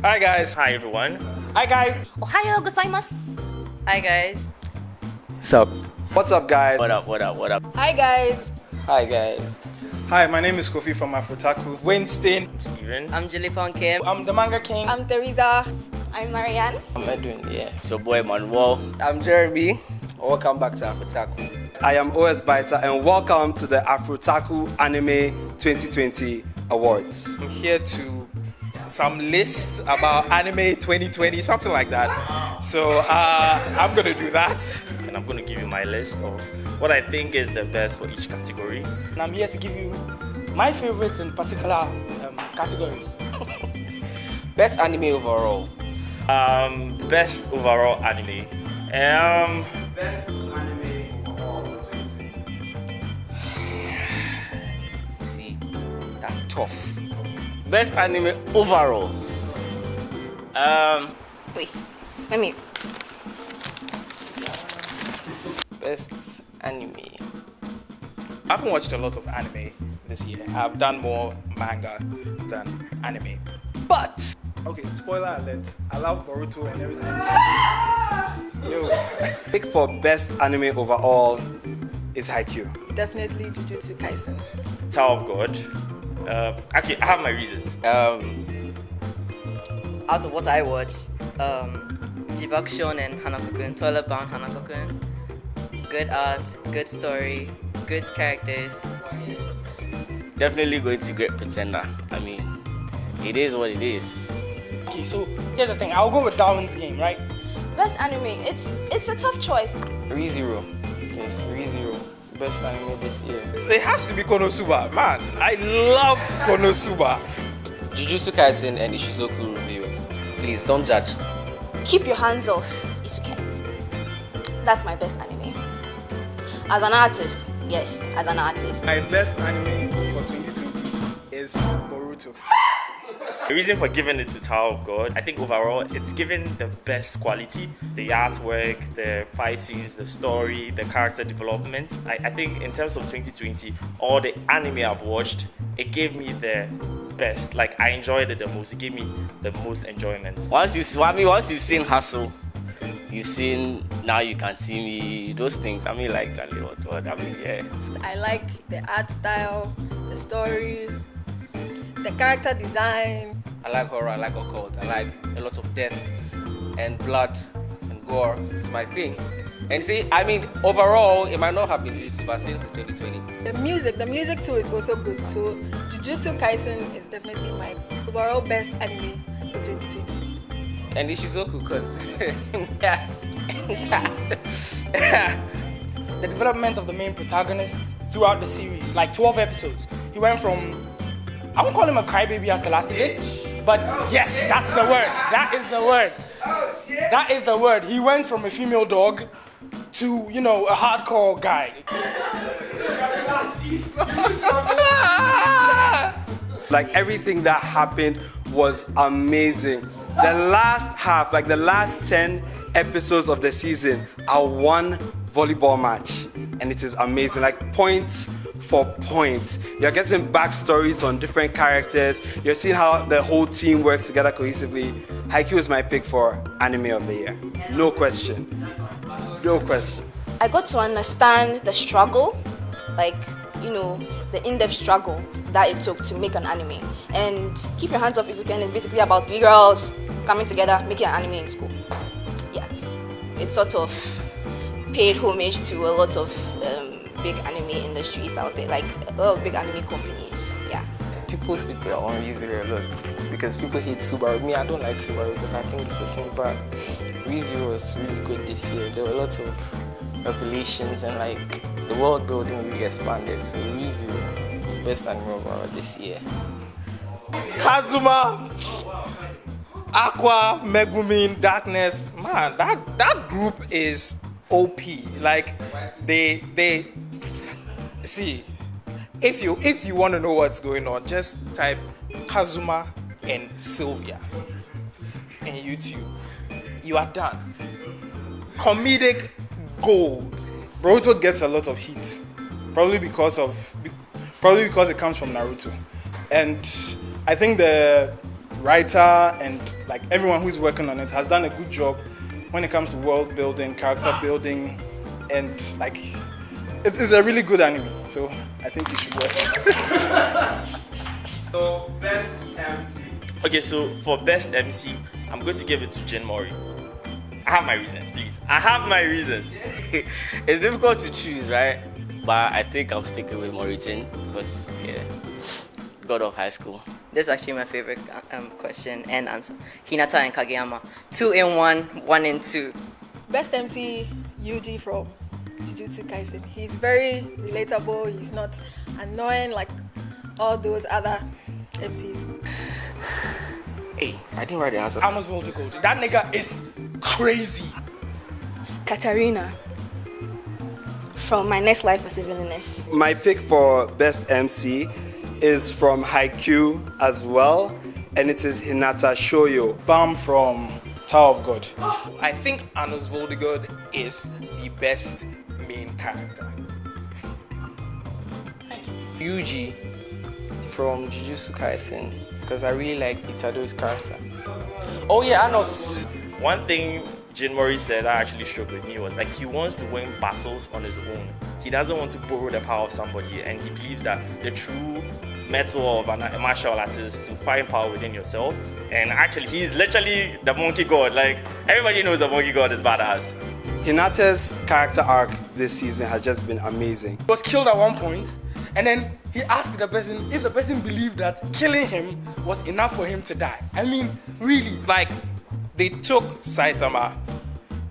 Hi guys. Hi everyone. Hi guys. Ohayo gozaimasu. Hi guys. What's up? What's up guys? What up? Hi guys. Hi guys. Hi, my name is Kofi from AfroTaku. Winston. Steven. I'm Julie Ponkim. I'm the Manga King. I'm Teresa. I'm Marianne. I'm Edwin, yeah. It's your boy Manuel. I'm Jeremy. Welcome back to AfroTaku. I am OS Biter and welcome to the AfroTaku Anime 2020 Awards. I'm here to some lists about anime 2020, something like that. So I'm gonna do that. And I'm gonna give you my list of what I think is the best for each category. And I'm here to give you my favorites in particular categories. Best anime overall. Best overall anime. Best anime overall. See, that's tough. Best anime overall. Wait, let me. Best anime. I haven't watched a lot of anime this year. I've done more manga than anime. But, okay, spoiler alert. I love Boruto and everything. Yo. Pick for best anime overall is Haikyuu. Definitely Jujutsu Kaisen. Tower of God. Okay, I have my reasons. Out of what I watch, Jibak Shonen Hanako-kun, Toilet Bound Hanako-kun. Good art, good story, good characters. Definitely going to Great Pretender. I mean, it is what it is. Okay, so here's the thing. I'll go with Darwin's Game, right? Best anime. It's a tough choice. ReZero. Yes, ReZero. Best anime this year. It has to be Konosuba. Man, I love Konosuba. Jujutsu Kaisen and Ishizoku reviews. Please don't judge. Keep your hands off Isuke. That's my best anime. As an artist, yes, as an artist. My best anime for 2020 is Boruto. The reason for giving it to Tower of God, I think overall it's given the best quality. The artwork, the fight scenes, the story, the character development. I think in terms of 2020, all the anime I've watched, it gave me the best. Like I enjoyed it the most. It gave me the most enjoyment. Once you've seen Hustle, you've seen Now You Can See Me, those things. I mean, like, Charlie, what? I mean, yeah. I like the art style, the story, the character design. I like horror, I like occult, I like a lot of death and blood and gore. It's my thing. And see, I mean, overall, it might not have been Jujutsu, but since it's 2020. The music too is also good. So Jujutsu Kaisen is definitely my overall best anime for 2020. And Ishizoku, because The development of the main protagonist throughout the series, like 12 episodes. He went from, I won't call him a crybaby as Selassie did, but yes, that's the word. That is the word. That is the word. He went from a female dog to, a hardcore guy. Like everything that happened was amazing. The last half, like the last 10 episodes of the season are one volleyball match. And it is amazing, like point for point. You're getting backstories on different characters. You're seeing how the whole team works together cohesively. Haikyuu is my pick for anime of the year. No question. No question. I got to understand the struggle, like, the in-depth struggle that it took to make an anime. And Keep Your Hands Off Isuken is basically about 3 girls coming together, making an anime in school. Yeah. It sort of paid homage to a lot of big anime industries out there, like a lot of big anime companies. Yeah. People sleep on ReZero a lot because people hate Subaru. Me, I don't like Subaru because I think it's the same, but ReZero was really good this year. There were lots of revelations and like the world building really expanded. So ReZero, best anime overall this year. Kazuma, Aqua, Megumin, Darkness. Man, that group is OP. Like they see. If you want to know what's going on, just type Kazuma and Sylvia in YouTube. You are done. Comedic gold. Boruto gets a lot of heat, probably because it comes from Naruto, and I think the writer and like everyone who's working on it has done a good job when it comes to world building, character building, and like it's a really good anime. So I think you should watch. So, best MC. Okay, so for best MC, I'm going to give it to Jin Mori. I have my reasons, please. I have my reasons. It's difficult to choose, right? But I think I'll stick with Morichin because, yeah, God of high school. This is actually my favorite question and answer. Hinata and Kageyama. 2 in 1, 1 in 2. Best MC, Yuji from Jujutsu Kaisen. He's very relatable. He's not annoying like all those other MCs. Hey, I didn't write the answer. Amos Voltigold. That nigga is crazy. Katarina from My Next Life as a Villainess. My pick for best MC is from Haikyuu as well, and it is Hinata Shoyo. Bam from Tower of God. I think Anos Voltigod is the best main character. Yuji from Jujutsu Kaisen because I really like Itado's character. Oh, yeah, Anos. One thing Jin Mori said that actually struck with me was like he wants to win battles on his own. He doesn't want to borrow the power of somebody, and he believes that the true method of a martial artist is to find power within yourself. And actually, he's literally the monkey god. Like, everybody knows the monkey god is badass. Hinata's character arc this season has just been amazing. He was killed at one point, and then he asked the person if the person believed that killing him was enough for him to die. I mean, really, like, they took Saitama,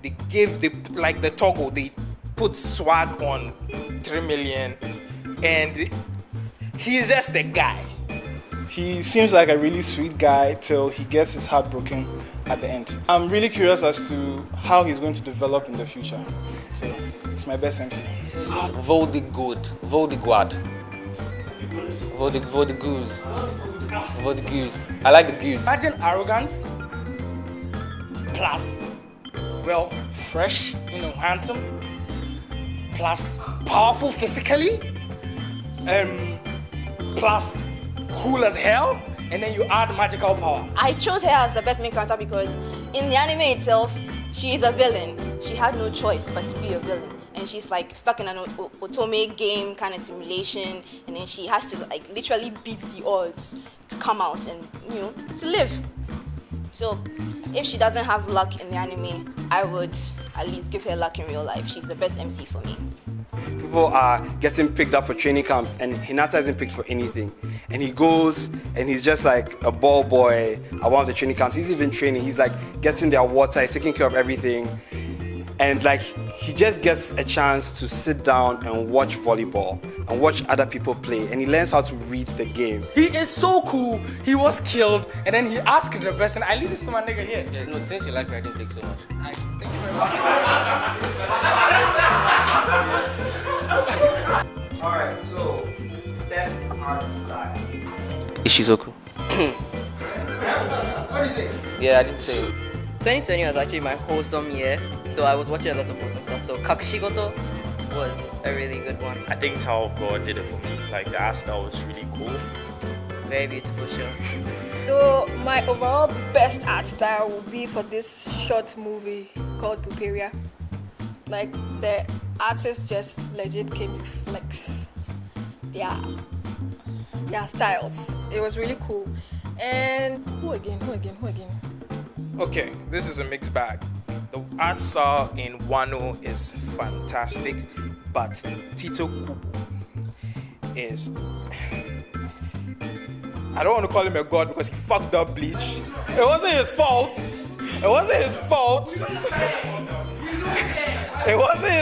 they gave the toggle, they put swag on 3 million, and he's just a guy. He seems like a really sweet guy till he gets his heart broken at the end. I'm really curious as to how he's going to develop in the future. So it's my best MC. Voldigod. I like the goose. Imagine arrogance plus, well, fresh, handsome, plus powerful physically, plus cool as hell, and then you add magical power. I chose her as the best main character because in the anime itself, she is a villain. She had no choice but to be a villain. And she's like stuck in an otome game kind of simulation, and then she has to like literally beat the odds to come out and, to live. So if she doesn't have luck in the anime, I would at least give her luck in real life. She's the best MC for me. People are getting picked up for training camps, and Hinata isn't picked for anything. And he goes and he's just like a ball boy at one of the training camps. He's even training. He's like getting their water. He's taking care of everything. And like he just gets a chance to sit down and watch volleyball and watch other people play, and he learns how to read the game. He is so cool. He was killed, and then he asked the person, I leave this to my nigga here. Yeah, no, since you like writing, take so much. Thank you very much. Alright, so best art style. Ishizoku. What is it? Yeah, I didn't say it. 2020 was actually my wholesome year, so I was watching a lot of wholesome stuff. So Kakushigoto was a really good one. I think Tower of God did it for me. Like, the art style was really cool. Very beautiful show. So my overall best art style would be for this short movie called Puperia. Like the artists just legit came to flex their styles. It was really cool. And who again? Okay, this is a mixed bag. The art style in Wano is fantastic, but Tito Kubo is... I don't want to call him a god because he fucked up Bleach. It wasn't his fault. It wasn't his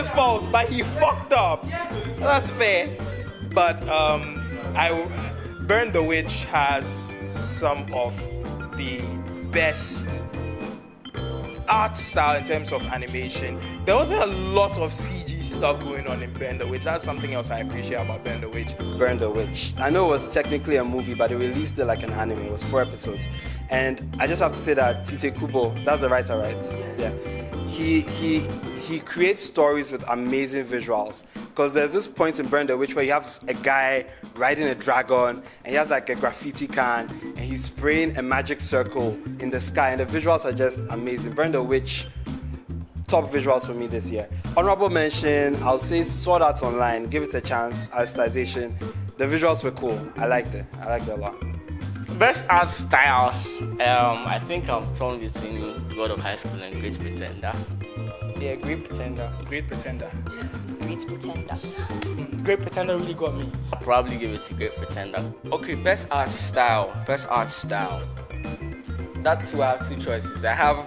fault, but he fucked up. That's fair. But Burn the Witch has some of the best art style in terms of animation. There wasn't a lot of CG stuff going on in Burn the Witch. That's something else I appreciate about Burn the Witch. Burn the Witch. I know it was technically a movie, but they released it like an anime. It was 4 episodes. And I just have to say that Tite Kubo, that's the writer, right? Yeah. He he creates stories with amazing visuals. Because there's this point in Burn the Witch where you have a guy riding a dragon, and he has like a graffiti can, and he's spraying a magic circle in the sky, and the visuals are just amazing. Burn the Witch, top visuals for me this year. Honorable mention, I'll say Sword Art Online, give it a chance, Alicization. The visuals were cool. I liked it a lot. Best art style. I think I'm torn between God of High School and Great Pretender. Yeah, Great Pretender. Great Pretender. Great Pretender. Great Pretender really got me. I'll probably give it to Great Pretender. Okay, best art style. That's why I have two choices. I have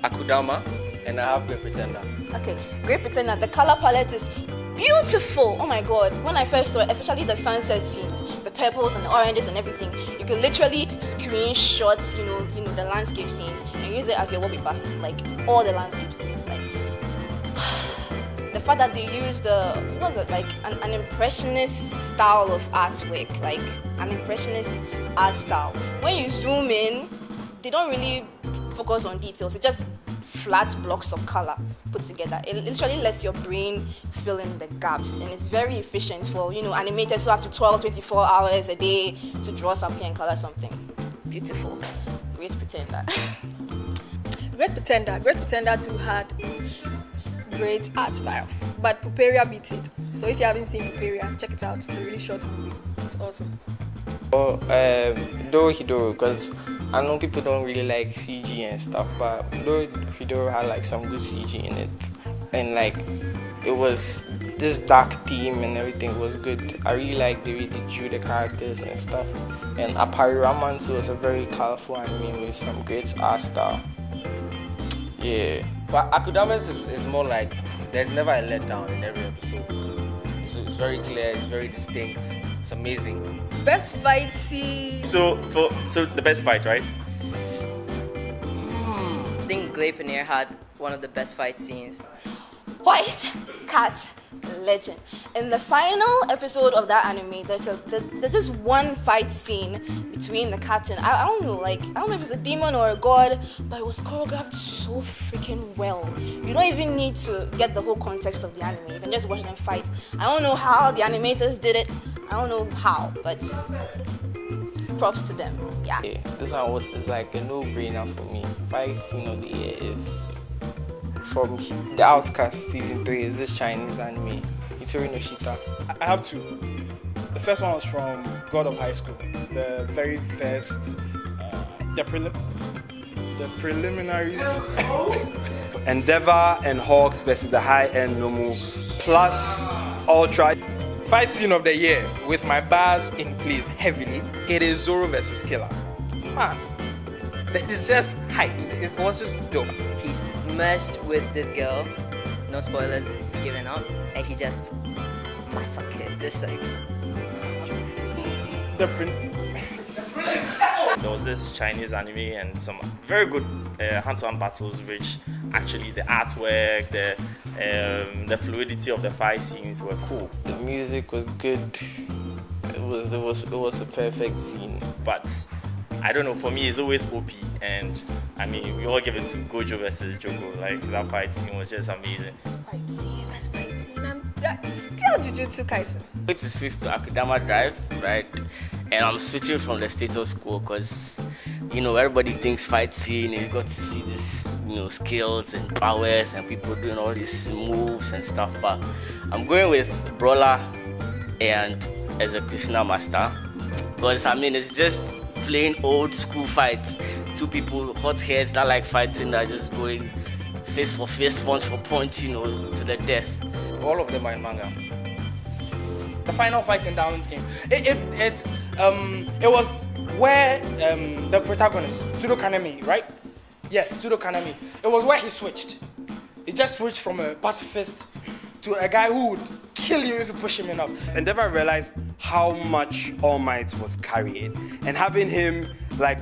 Akudama and I have Great Pretender. Okay, Great Pretender. The color palette is beautiful. Oh my god. When I first saw it, especially the sunset scenes, the purples and the oranges and everything, you could literally screenshot, you know, the landscape scenes and use it as your wallpaper, like all the landscape scenes. Like the fact that they used an impressionist style of artwork, like an impressionist art style. When you zoom in, they don't really focus on details. It's just flat blocks of color put together. It literally lets your brain fill in the gaps, and it's very efficient for animators who have to 24 hours a day to draw something and color something. Beautiful. Great Pretender. Great Pretender too had great art style, but Puperia beat it. So if you haven't seen Puperia, check it out. It's a really short movie. It's awesome. Hidoro, because I know people don't really like CG and stuff, but Hidoro had like some good CG in it, and like it was this dark theme and everything was good. I really like the way they drew the characters and stuff. And Appariraman too was a very colorful anime with some great art style. Yeah. But Akudamas is more like there's never a letdown in every episode. It's very clear, it's very distinct, it's amazing. Best fight scene. So the best fight, right? I think Gleipnir had one of the best fight scenes. White Cat Legend. In the final episode of that anime, there's this one fight scene between the cat and I don't know if it's a demon or a god, but it was choreographed so freaking well. You don't even need to get the whole context of the anime. You can just watch them fight. I don't know how the animators did it. I don't know how, but props to them. Yeah. This one is like a no-brainer for me. Fight scene of the year is from The Outcast season 3. Is this Chinese anime? Itori no Shita. I have two. The first one was from God of High School. The very first, the preliminaries. Endeavor and Hawks versus the high-end Nomu plus Ultra. Fight scene of the year with my bars in place heavily. It is Zoro versus Killer. Man, it's just hype. It was just dope. He's merged with this girl, no spoilers given out, and he just massacred this thing. There was this Chinese anime and some very good hand-to-hand battles, which actually the artwork, the fluidity of the fight scenes were cool. The music was good. It was a perfect scene. But I don't know, for me it's always OP, and I mean we all give it to Gojo versus Jogo. Like that fight scene was just amazing. Fight scene. Still Jujutsu Kaisen. I'm going to switch to Akudama Drive, right? And I'm switching from the status quo because, everybody thinks fight scene and you got to see this, skills and powers and people doing all these moves and stuff. But I'm going with Brawler and Executioner Master because, it's just plain old school fights. Two people, hot heads that like fighting, that are just going face for face, punch for punch, to the death. All of them are in manga. The final fight in Down's game. It was where the protagonist, Pseudo Kaname, right? Yes, Pseudo Kaname. It was where he switched. He just switched from a pacifist to a guy who would kill you if you push him enough. Endeavor realized how much All Might was carrying, and having him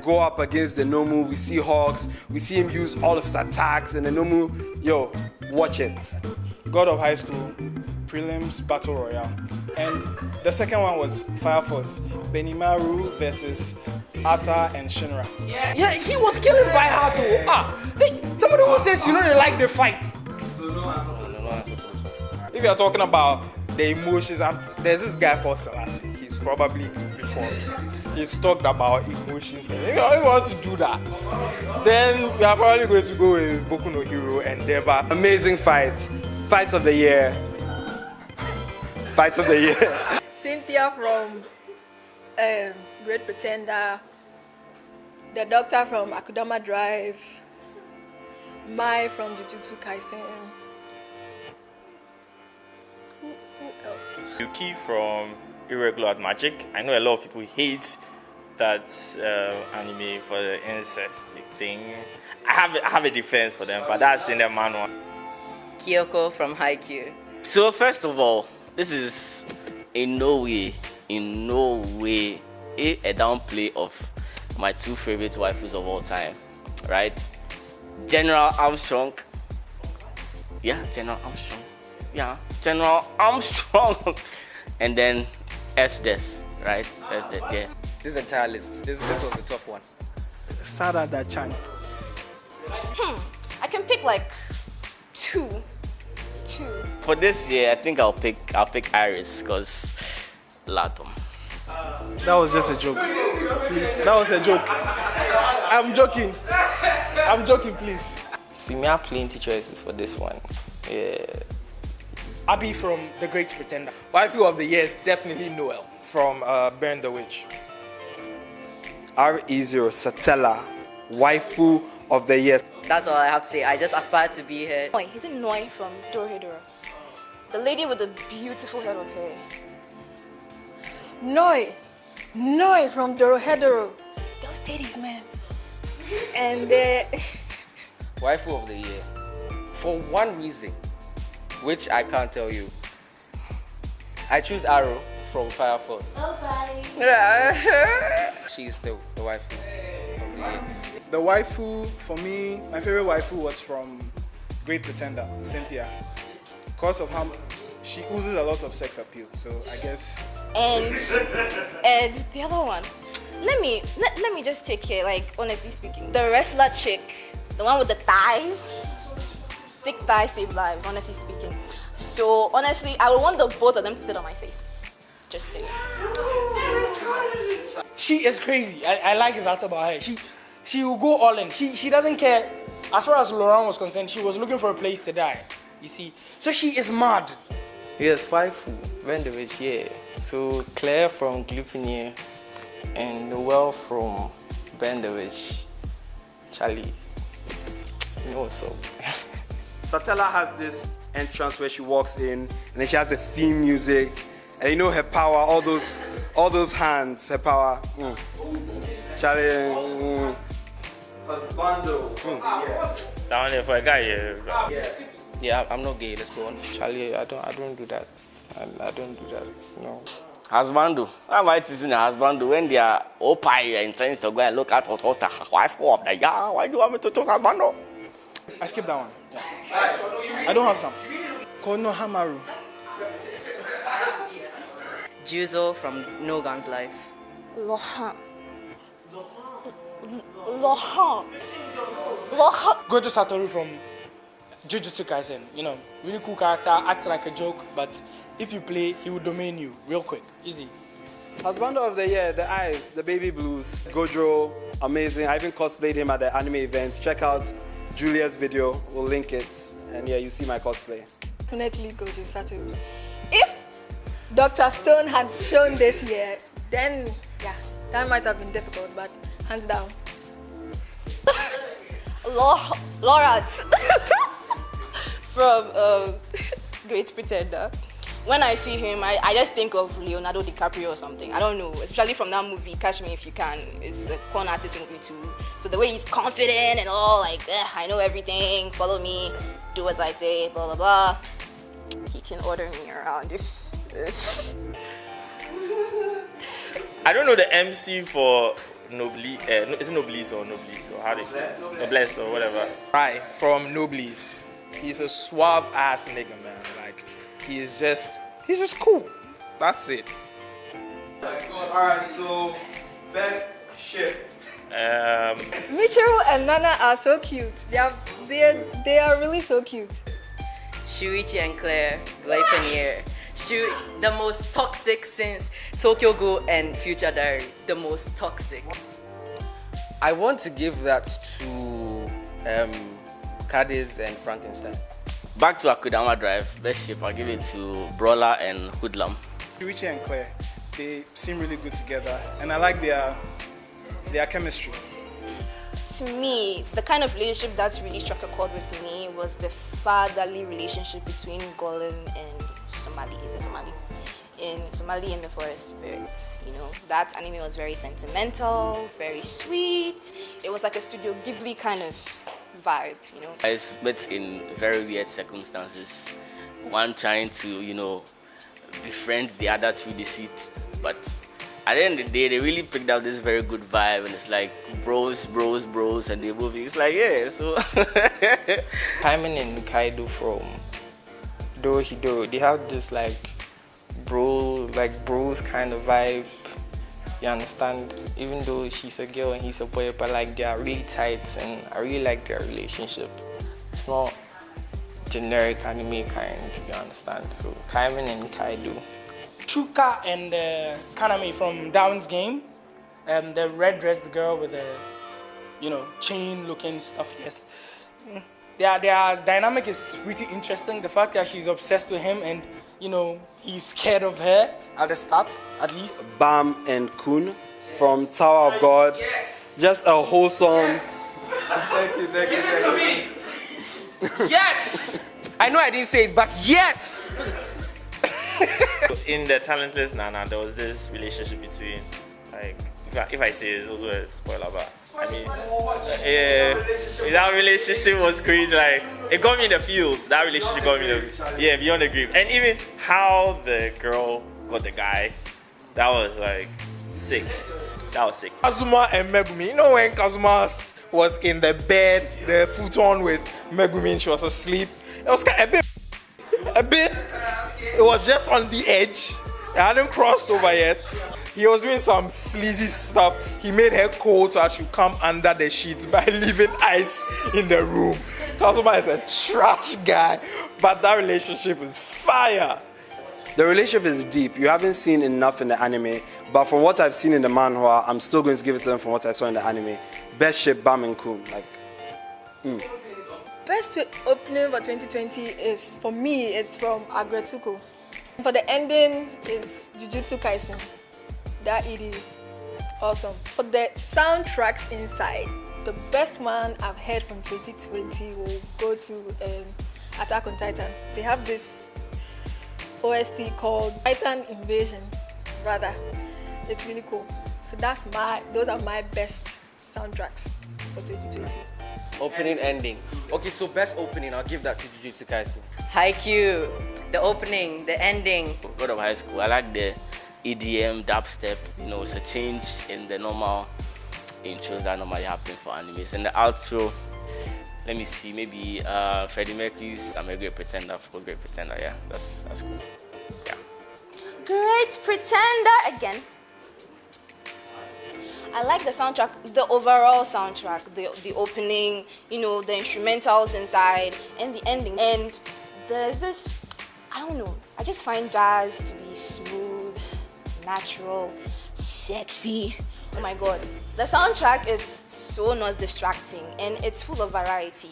go up against the Nomu. We see Hawks, we see him use all of his attacks, and the Nomu, watch it. God of High School, prelims battle royale. And the second one was Fire Force, Benimaru versus Arthur and Shinra. Yeah, he was killing by heart though. Somebody who says they like the fight. no answer. No answer for this one. If you're talking about the emotions, there's this guy called Selassie. He's probably before me. He's talked about emotions. If you want to do that, then we are probably going to go with Boku no Hero, Endeavor. Amazing fights. Fights of the year. Fights of the year. Cynthia from Great Pretender, the doctor from Akudama Drive, Mai from Jujutsu Kaisen. Who else? Yuki from Irregular Magic. I know a lot of people hate that anime for the incest thing. I have a defense for them, but that's in the manual. Kyoko from Haikyuu. So first of all, this is in no way a downplay of my two favorite waifus of all time, right? General Armstrong. Yeah, General Armstrong. Yeah, General Armstrong. And then S-Death, right? S-Death, yeah. This entire list, this was a tough one. Sarada Chan. I can pick like two. For this year, I think I'll pick Iris because Latom. That was just a joke. Please. That was a joke. I'm joking, please. See, me have plenty choices for this one. Yeah. Abby from The Great Pretender. Waifu of the year is definitely Noel from Burn the Witch. R.E.0 Satella, waifu of the year. That's all I have to say. I just aspire to be her. Noi. Is it Noi from Dorohedoro? The lady with the beautiful head of hair. Noi from Dorohedoro. Those titties, man. And Waifu of the year. For one reason, which I can't tell you. I choose Arrow from Fire Force. She's the waifu of the year. The waifu, for me, my favorite waifu was from Great Pretender, Cynthia. Because of how she oozes a lot of sex appeal. So I guess. And the other one. Let me just take care, like honestly speaking. The wrestler chick, the one with the thighs. Thick thighs save lives, honestly speaking. So honestly, I would want the both of them to sit on my face. Just saying. She is crazy. I like that about her. She will go all in. She doesn't care. As far as Laurent was concerned, she was looking for a place to die. You see? So she is mad. Yes, Waifu, Burn the Witch, yeah. So Claire from Glyphine and Noel from Burn the Witch. Charlie, you know what's up. Satella has this entrance where she walks in, and then she has the theme music, and you know her power, all those hands, her power. Charlie. Husbando. Yeah. Down there for a guy, Yeah, I'm not gay. Let's go on. Charlie, I don't do that. I don't do that. No. Husbando. Why am I choosing a husbando when they are opie intends to go and look at what was the waifu of the year? Why do you want me to choose husbando? I skipped that one. Yeah. I don't have some. Kono Hamaru. Juzo from No Gun's Life. Lohan. Gojo Satoru from Jujutsu Kaisen. You know, really cool character, acts like a joke, but if you play, he will domain you real quick. Easy. Husbando of the year, the eyes, the baby blues. Gojo, amazing. I even cosplayed him at the anime events. Check out Julia's video. We'll link it. And yeah, you see my cosplay. definitely Gojo Satoru. If Dr. Stone had shown this year, then yeah, that might have been difficult, but hands down. Laura from Great Pretender. When I see him, I just think of Leonardo DiCaprio or something. I don't know, especially from that movie, Catch Me If You Can. It's a con artist movie too. So the way he's confident and all, like, I know everything, follow me, do as I say, blah, blah, blah. He can order me around if... I don't know the MC for Noblis. Is it Noblis or how do you Noblesse or whatever. Right, from Noblis. He's a suave ass nigga, man. Like, he's just cool. That's it. Alright, so best ship. Michiru and Nana are so cute. They are really so cute. Shuichi and Claire, Glaipanier. The most toxic since Tokyo Ghoul and Future Diary. The most toxic. I want to give that to Cadiz and Frankenstein. Back to Akudama Drive, best ship, I'll give it to Brawler and Hoodlum. Richie and Claire, they seem really good together, and I like their chemistry. To me, the kind of relationship that really struck a chord with me was the fatherly relationship between Golan and Somali. Is it Somali? In Somali in the Forest Spirits. You know, that anime was very sentimental, very sweet. It was like a Studio Ghibli kind of vibe, you know. I met in very weird circumstances. One trying to, befriend the other through deceit, but at the end of the day, they really picked out this very good vibe, and it's like bros, and they moving. It's like, yeah, so. Hyman and Kaido from Dohido, they have this bros kind of vibe. You understand? Even though she's a girl and he's a boy, but they are really tight, and I really like their relationship. It's not generic anime kind, you understand? So Kaiman and Kaido. Shuka and Kaname from Down's Game, the red-dressed girl with the, chain-looking stuff. Yes, their dynamic is pretty interesting. The fact that she's obsessed with him and he's scared of her at the start, at least. Bam and Kun from Tower of God. Yes. Just a wholesome. Yes. Thank you. Give it to me. Yes. I know I didn't say it, but yes. In the Talentless Nana, there was this relationship between, if I say it's also a spoiler, but that relationship was crazy. It got me in the feels. That relationship got me beyond the grip. And even how the girl got the guy, that was sick. That was sick. Kazuma and Megumi. You know when Kazuma was in the bed, the futon with Megumi, and she was asleep. It was kind of a bit. It was just on the edge. It hadn't crossed over yet. He was doing some sleazy stuff. He made her cold so I should come under the sheets by leaving ice in the room. Kazuma is a trash guy, but that relationship is fire. The relationship is deep. You haven't seen enough in the anime, but from what I've seen in the manhwa, I'm still going to give it to them from what I saw in the anime. Best ship, Bam and Kun. Best opening for 2020 is, for me, it's from AfroTaku. For the ending is Jujutsu Kaisen. That ED, awesome. For the soundtracks inside, the best one I've heard from 2020 will go to Attack on Titan. They have this OST called Titan Invasion, rather. It's really cool. So those are my best soundtracks for 2020. Opening, ending. Okay, so best opening, I'll give that to Jujutsu Kaisen. Haikyuu, the opening, the ending. God of high school, I like the EDM, dubstep. It's a change in the normal intros that normally happen for animes. And the outro, let me see, maybe Freddie Mercury's I'm a Great Pretender for Great Pretender. Yeah, that's cool. Yeah. Great Pretender again. I like the soundtrack, the overall soundtrack, the opening, the instrumentals inside, and the ending. And there's this, I don't know, I just find jazz to be smooth, natural, sexy. Oh my god. The soundtrack is so not distracting, and it's full of variety.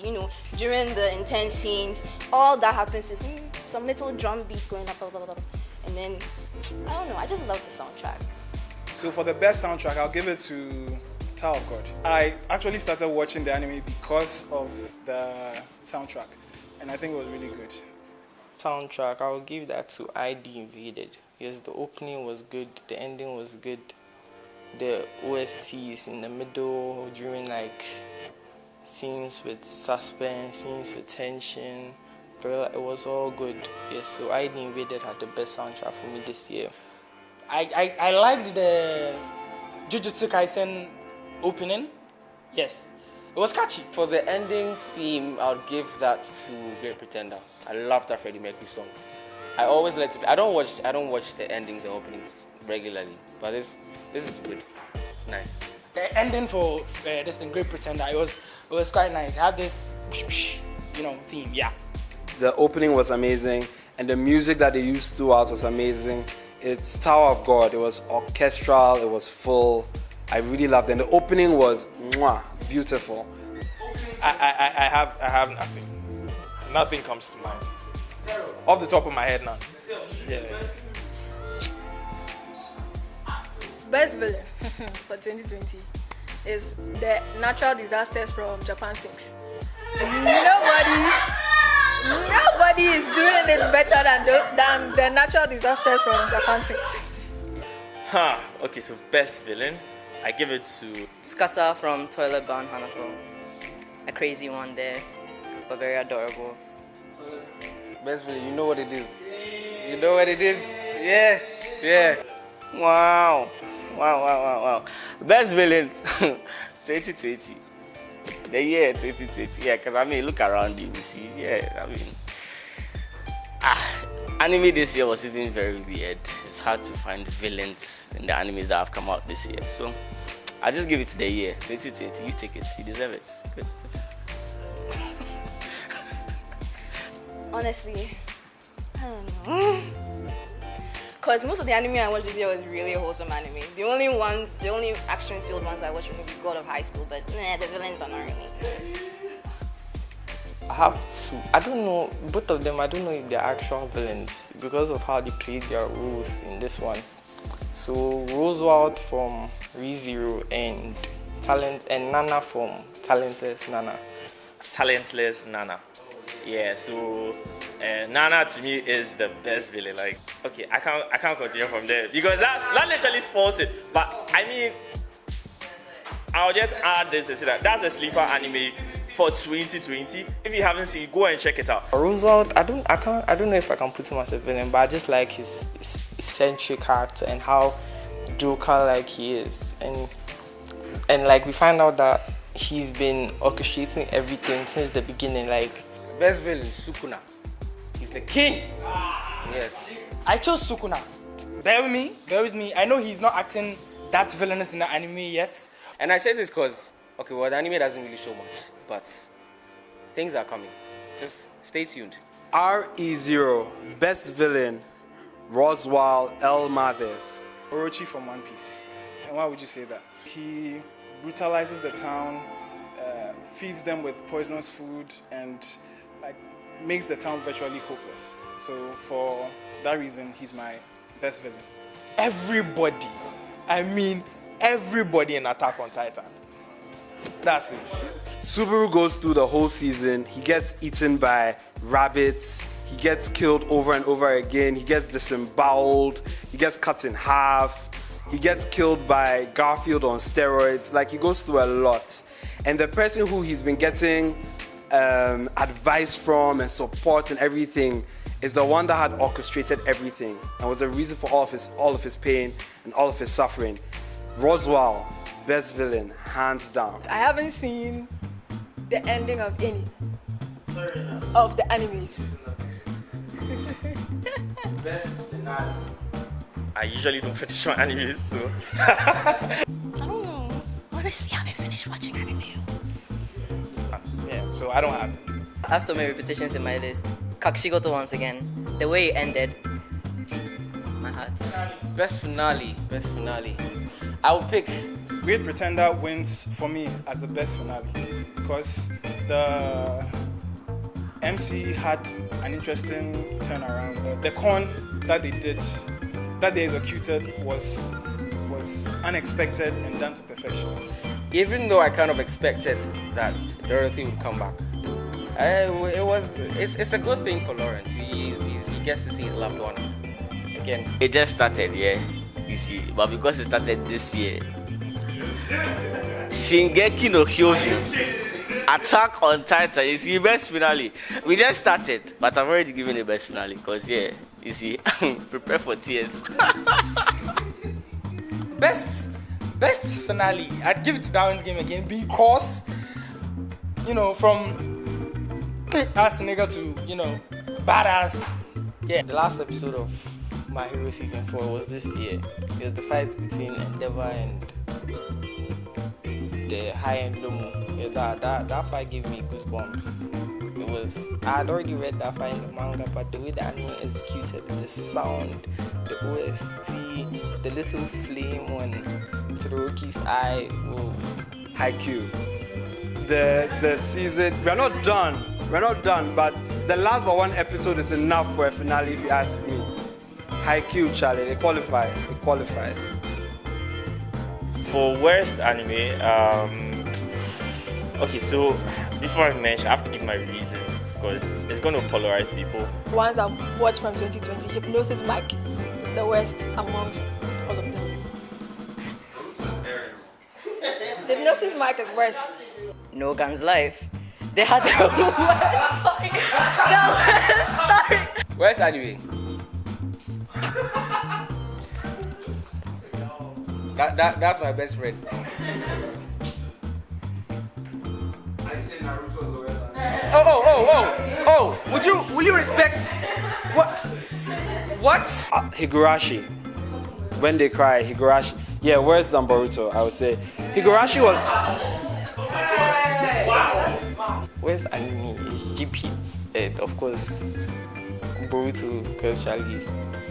During the intense scenes, all that happens is some little drum beats going up, and then, I don't know, I just love the soundtrack. So for the best soundtrack, I'll give it to Tower of God. I actually started watching the anime because of the soundtrack, and I think it was really good. Soundtrack, I'll give that to ID Invaded. Yes, the opening was good, the ending was good. The OSTs in the middle during scenes with suspense, scenes with tension, it was all good. Yes, so ID Invaded had the best soundtrack for me this year. I liked the Jujutsu Kaisen opening. Yes, it was catchy. For the ending theme, I would give that to Great Pretender. I love that Freddie Mercury song. I always let it. I don't watch the endings and openings regularly, but this is good. It's nice. The ending for this thing, Great Pretender, it was quite nice. It had this theme. Yeah. The opening was amazing, and the music that they used throughout was amazing. It's Tower of God. It was orchestral. It was full. I really loved it. And the opening was mwah, beautiful. I have nothing. Nothing comes to mind. Off the top of my head, none. Yeah. Best villain for 2020 is the natural disasters from Japan sinks. Nobody is doing it better than the natural disasters from Japan sinks. Okay, so best villain, I give it to Tsukasa from Toilet Bound Hanako. A crazy one there, but very adorable. Best villain, you know what it is. You know what it is. Yeah. Wow. Best villain 2020. The year 2020. Yeah, because I mean, look around you see. Yeah, I mean. Anime this year was even very weird. It's hard to find villains in the animes that have come out this year. So I'll just give it to the year 2020. You take it. You deserve it. Good. Honestly, I don't know. Because most of the anime I watched this year was really wholesome anime. The only action-filled ones I watched were maybe God of High School, but the villains are not really. I have two. I don't know, both of them, I don't know if they're actual villains because of how they played their roles in this one. So Rosewald from ReZero and Nana from Talentless Nana. Talentless Nana. Yeah, so Nana to me is the best villain. Like, okay, I can't continue from there because that literally spoils it. But I mean, I'll just add this and say that that's a sleeper anime for 2020. If you haven't seen it, go and check it out. Rosewald, I don't know if I can put him as a villain, but I just like his eccentric character and how Joker-like he is, and like we find out that he's been orchestrating everything since the beginning. Like, Best villain, Sukuna. He's the king. Yes. I chose Sukuna. Bear with me. I know he's not acting that villainous in the anime yet. And I say this because, okay, well, the anime doesn't really show much, but things are coming. Just stay tuned. RE0, best villain, Roswell L. Mathis. Orochi from One Piece. And why would you say that? He brutalizes the town, feeds them with poisonous food, and like makes the town virtually hopeless. So for that reason, he's my best villain. Everybody, I mean everybody in Attack on Titan. That's it. Subaru goes through the whole season. He gets eaten by rabbits. He gets killed over and over again. He gets disemboweled. He gets cut in half. He gets killed by Garfield on steroids. Like, he goes through a lot. And the person who he's been getting advice from and support and everything is the one that had orchestrated everything and was the reason for all of his pain and all of his suffering. Roswell, best villain, hands down. I haven't seen the ending of any of the animes. Best finale. I usually don't finish my animes, so. I don't know. Honestly, I haven't finished watching anime. Yeah, so I don't have. I have so many repetitions in my list. Kakushigoto once again. The way it ended. My heart. Best finale. I would pick Great Pretender wins for me as the best finale because the MC had an interesting turnaround. The con that they did, that they executed was unexpected and done to perfection. even though I kind of expected that Dorothy would come back. It's a good thing for Lawrence. He gets to see his loved one again. It just started, yeah. You see, but because it started this year, Shingeki no Kyojin, Attack on Titan, you see, best finale. We just started, but I've already given the best finale because, yeah, you see, prepare for tears. Best finale. I'd give it to Darwin's Game again because, from ass nigga to, badass. Yeah. The last episode of My Hero Season 4 was this year. It was the fights between Endeavor and the high-end Nomu. Yeah, that fight gave me goosebumps. I had already read that fight in the manga, but the way the anime executed, the sound, the OST, the little flame on Todoroki's eye. Whoa. Haikyuu. The season, we're not done, but the last but one episode is enough for a finale if you ask me. Haikyuu, Charlie, it qualifies. For worst anime, okay, so before I mention, I have to give my reason because it's going to polarize people. Ones I've watched from 2020, Hypnosis Mic is the worst amongst all of them. Hypnosis Mic is worse. No Gun's Life. They had the worst story. Where's anime? That's my best friend. Oh! Will you respect what? Higurashi. When they cry, Higurashi. Yeah, worse than Boruto, I would say. Higurashi was. Where's anime is GP, and of course Boruto, because Charlie,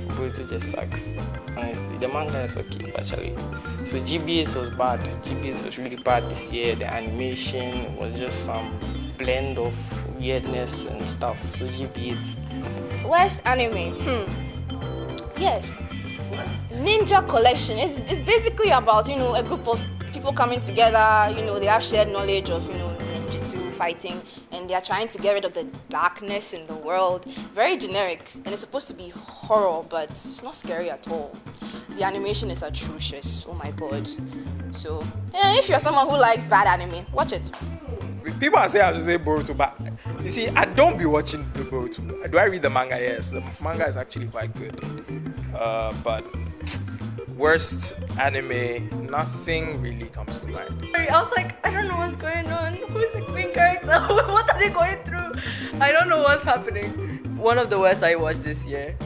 Boruto just sucks. Honestly, the manga is okay, but Charlie. So GBS was bad. GBS was really bad this year. The animation was just some blend of weirdness and stuff. So GBS. Worst anime? Yes. Ninja Collection. It's basically about, a group of people coming together, they have shared knowledge of, ninjutsu fighting, and they are trying to get rid of the darkness in the world. Very generic, and it's supposed to be horror, but it's not scary at all. The animation is atrocious. Oh my god. So, if you're someone who likes bad anime, watch it. People are saying I should say Boruto, but you see, I don't be watching the Boruto. Do I read the manga? Yes, the manga is actually quite good. But worst anime, nothing really comes to mind. I was like, I don't know what's going on. Who's the main character? What are they going through? I don't know what's happening. One of the worst I watched this year.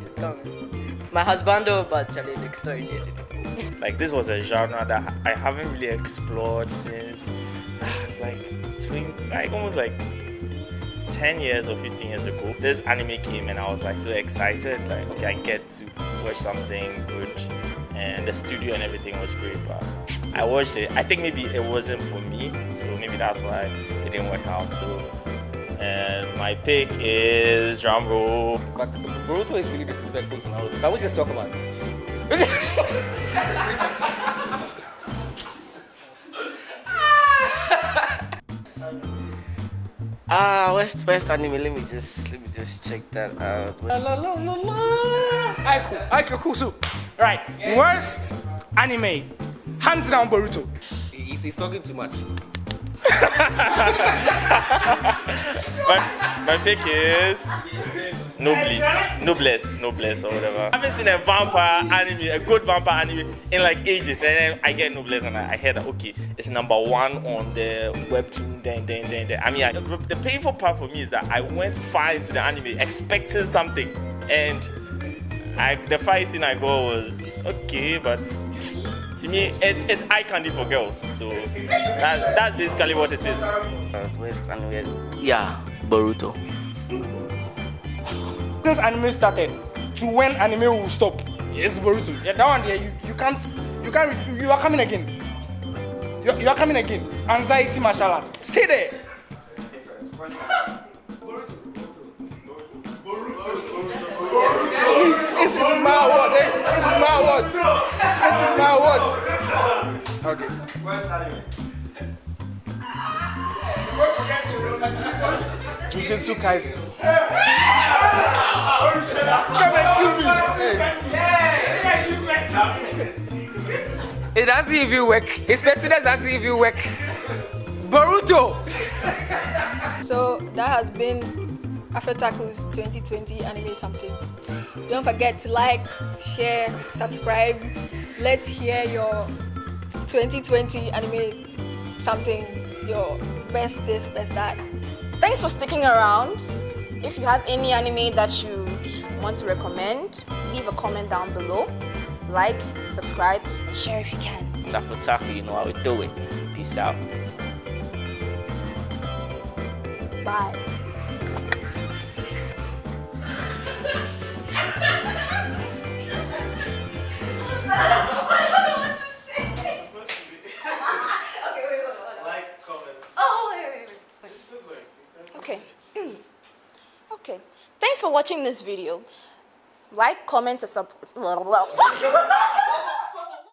It's coming. My Husbando, but Charlie, the story did it. Like, this was a genre that I haven't really explored since almost 10 years or 15 years ago. This anime came and I was so excited, okay, I get to watch something good, and the studio and everything was great, but I watched it. I think maybe it wasn't for me, so maybe that's why it didn't work out. So, and my pick is drumroll. But Boruto is really disrespectful to Naruto. Can we just talk about this? West anime. Let me just check that out. Aiku Kusu. Right. Worst anime. Hands down Boruto. He's talking too much. My pick is Noblesse or whatever. I haven't seen a vampire anime, a good vampire anime in ages, and then I get Noblesse and I heard that okay, it's number one on the webtoon. I mean, the painful part for me is that I went far into the anime expecting something, and the fight scene I got was okay, but to me it's eye candy for girls. So that's basically what it is. West anime. Yeah, Boruto. This anime started to when anime will stop. Yes, Boruto. Yeah, that one there, you are coming again. You are coming again. Anxiety martial art. Stay there. It is my award. It is my award. It is my award. Okay. Worst anime. Jujutsu Kaisen. Come and kill me. It doesn't even work. His pettiness doesn't even work. Boruto. So that has been AfroTaku's 2020 anime something. Don't forget to like, share, subscribe. Let's hear your 2020 anime something, your best this, best that. Thanks for sticking around. If you have any anime that you want to recommend, leave a comment down below. Like, subscribe, and share if you can. It's AfroTaku, you know how we do it. Peace out. Bye. Okay. Okay. Thanks for watching this video. Like, comment, and sub.